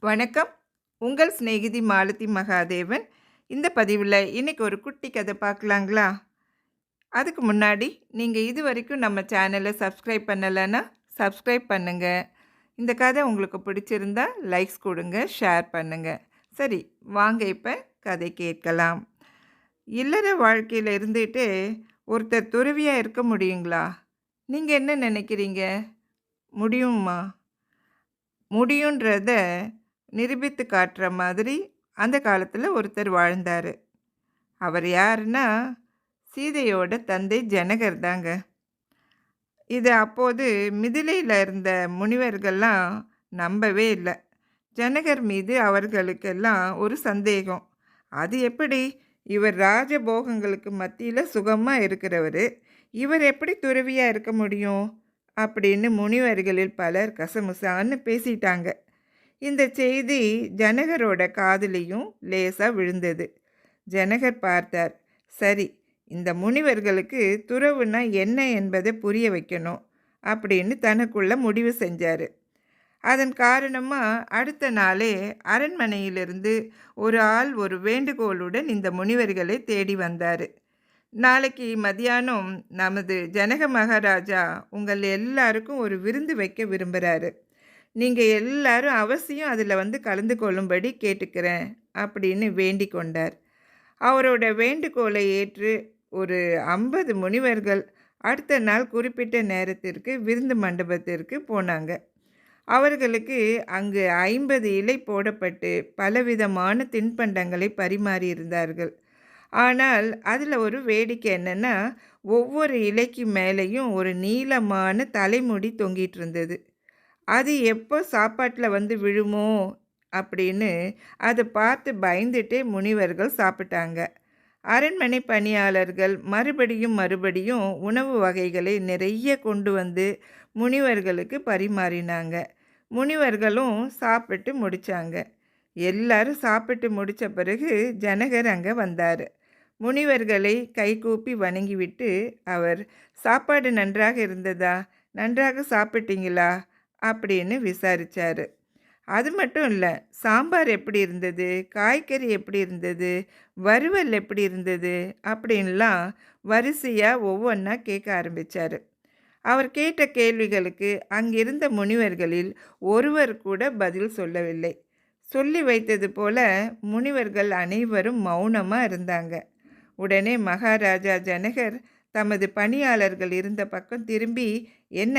வணக்கம். உங்கள் சிநேகிதி மாலதி மகாதேவன். இந்த பதிவில் இன்னைக்கு ஒரு குட்டி கதை பார்க்கலாங்களா? அதுக்கு முன்னாடி நீங்கள் இதுவரைக்கும் நம்ம சேனலை சப்ஸ்கிரைப் பண்ணலைன்னா சப்ஸ்கிரைப் பண்ணுங்க. இந்த கதை உங்களுக்கு பிடிச்சிருந்தா லைக்ஸ் கொடுங்க, ஷேர் பண்ணுங்க. சரி, வாங்க இப்போ கதை கேட்கலாம். இல்லற வாழ்க்கையில் இருந்துட்டு ஒருத்தர் துறவியாக இருக்க முடியுங்களா? நீங்கள் என்ன நினைக்கிறீங்க? முடியுமா? முடியுன்றத நிரூபித்து காட்டுற மாதிரி அந்த காலத்தில் ஒருத்தர் வாழ்ந்தார். அவர் யாருன்னா சீதையோட தந்தை ஜனகர் தாங்க. இது அப்போது மிதிலையில் இருந்த முனிவர்கள்லாம் நம்பவே இல்லை. ஜனகர் மீது அவர்களுக்கெல்லாம் ஒரு சந்தேகம். அது எப்படி, இவர் ராஜபோகங்களுக்கு மத்தியில் சுகமாக இருக்கிறவர், இவர் எப்படி துறவியாக இருக்க முடியும் அப்படின்னு முனிவர்களில் பலர் கசமுசான்னு பேசிட்டாங்க. இந்த செய்தி ஜனகரோட காதுலையும் லேசாக விழுந்தது. ஜனகர் பார்த்தார். சரி, இந்த முனிவர்களுக்கு துறவுனா என்ன என்பதை புரிய வைக்கணும் அப்படின்னு தனக்குள்ள முடிவு செஞ்சார். அதன் காரணமாக அடுத்த நாளே அரண்மனையிலிருந்து ஒரு ஆள் ஒரு வேண்டுகோளுடன் இந்த முனிவர்களை தேடி வந்தார். நாளைக்கு மதியானம் நமது ஜனக மகாராஜா உங்கள் எல்லாருக்கும் ஒரு விருந்து வைக்க விரும்புகிறாரு. நீங்கள் எல்லாரும் அவசியம் அதில் கலந்து கொள்ளும்படி கேட்டுக்கிறேன் அப்படின்னு வேண்டிக் கொண்டார். அவரோட வேண்டுகோளை ஏற்று ஒரு 50 முனிவர்கள் அடுத்த நாள் குறிப்பிட்ட நேரத்திற்கு விருந்து மண்டபத்திற்கு போனாங்க. அவர்களுக்கு அங்கு 50 இலை போடப்பட்டு பலவிதமான தின்பண்டங்களை பரிமாறியிருந்தார்கள். ஆனால் அதில் ஒரு வேடிக்கை என்னென்னா, ஒவ்வொரு இலைக்கு மேலேயும் ஒரு நீளமான தலைமுடி தொங்கிட்டு இருந்தது. அது எப்போ சாப்பாட்டில் விழுமோ அப்படின்னு அதை பார்த்து பயந்துட்டே முனிவர்கள் சாப்பிட்டாங்க. அரண்மனை பணியாளர்கள் மறுபடியும் உணவு வகைகளை நிறைய கொண்டு வந்து முனிவர்களுக்கு பரிமாறினாங்க. முனிவர்களும் சாப்பிட்டு முடித்தாங்க. எல்லாரும் சாப்பிட்டு முடித்த பிறகு ஜனகர் அங்கே வந்தார். முனிவர்களை கைகூப்பி வணங்கிவிட்டு அவர், சாப்பாடு நன்றாக இருந்ததா, நன்றாக சாப்பிட்டீங்களா அப்படின்னு விசாரித்தார். அது மட்டும் இல்லை, சாம்பார் எப்படி இருந்தது, காய்கறி எப்படி இருந்தது, வறுவல் எப்படி இருந்தது அப்படின்லாம் வரிசையாக ஒவ்வொன்றா கேட்க ஆரம்பித்தார். அவர் கேட்ட கேள்விகளுக்கு அங்கிருந்த முனிவர்களில் ஒருவர் கூட பதில் சொல்லவில்லை. சொல்லி வைத்தது போல முனிவர்கள் அனைவரும் மௌனமாக இருந்தாங்க. உடனே மகாராஜா ஜனகர் தமது பணியாளர்கள் இருந்த பக்கம் திரும்பி, என்ன,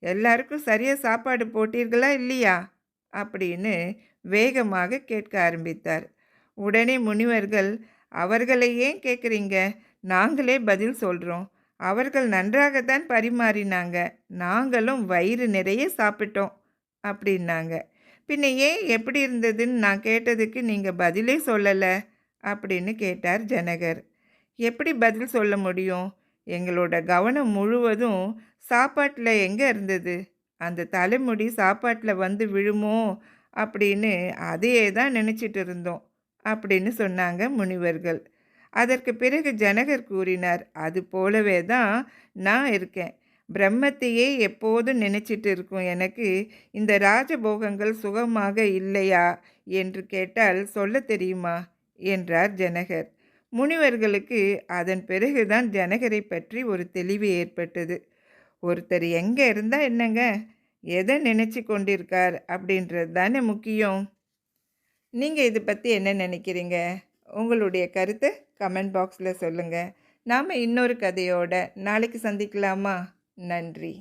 எல்லாருக்கும் சரியாக சாப்பாடு போட்டீர்களா இல்லையா அப்படின்னு வேகமாக கேட்க ஆரம்பித்தார். உடனே முனிவர்கள், அவர்களை ஏன் கேட்குறீங்க, நாங்களே பதில் சொல்கிறோம். அவர்கள் நன்றாகத்தான் பரிமாறினாங்க, நாங்களும் வயிறு நிறைய சாப்பிட்டோம் அப்படின்னாங்க. பின்ன ஏன் எப்படி இருந்ததுன்னு நான் கேட்டதுக்கு நீங்கள் பதிலே சொல்லலை அப்படின்னு கேட்டார் ஜனகர். எப்படி பதில் சொல்ல முடியும், எங்களோட கவனம் முழுவதும் சாப்பாட்டில் எங்கே இருந்தது, அந்த தலைமுடி சாப்பாட்டில் விழுமோ அப்படின்னு அதையே தான் நினச்சிட்டு இருந்தோம் அப்படின்னு சொன்னாங்க முனிவர்கள். அதற்கு பிறகு ஜனகர் கூறினார், அது போலவே தான் நான் இருக்கேன். பிரம்மத்தையே எப்போதும் நினச்சிட்டு இருக்கும் எனக்கு இந்த ராஜபோகங்கள் சுகமாக இல்லையா என்று கேட்டால் சொல்ல தெரியுமா என்றார் ஜனகர். முனிவர்களுக்கு அதன் பிறகுதான் ஜனகரை பற்றி ஒரு தெளிவு ஏற்பட்டது. ஒருத்தர் எங்கே இருந்தால் என்னங்க, எதை நினச்சி கொண்டிருக்கார் அப்படின்றது தானே முக்கியம். நீங்கள் இதை பற்றி என்ன நினைக்கிறீங்க? உங்களுடைய கருத்தை கமெண்ட் பாக்ஸில் சொல்லுங்கள். நாம் இன்னொரு கதையோட நாளைக்கு சந்திக்கலாமா? நன்றி.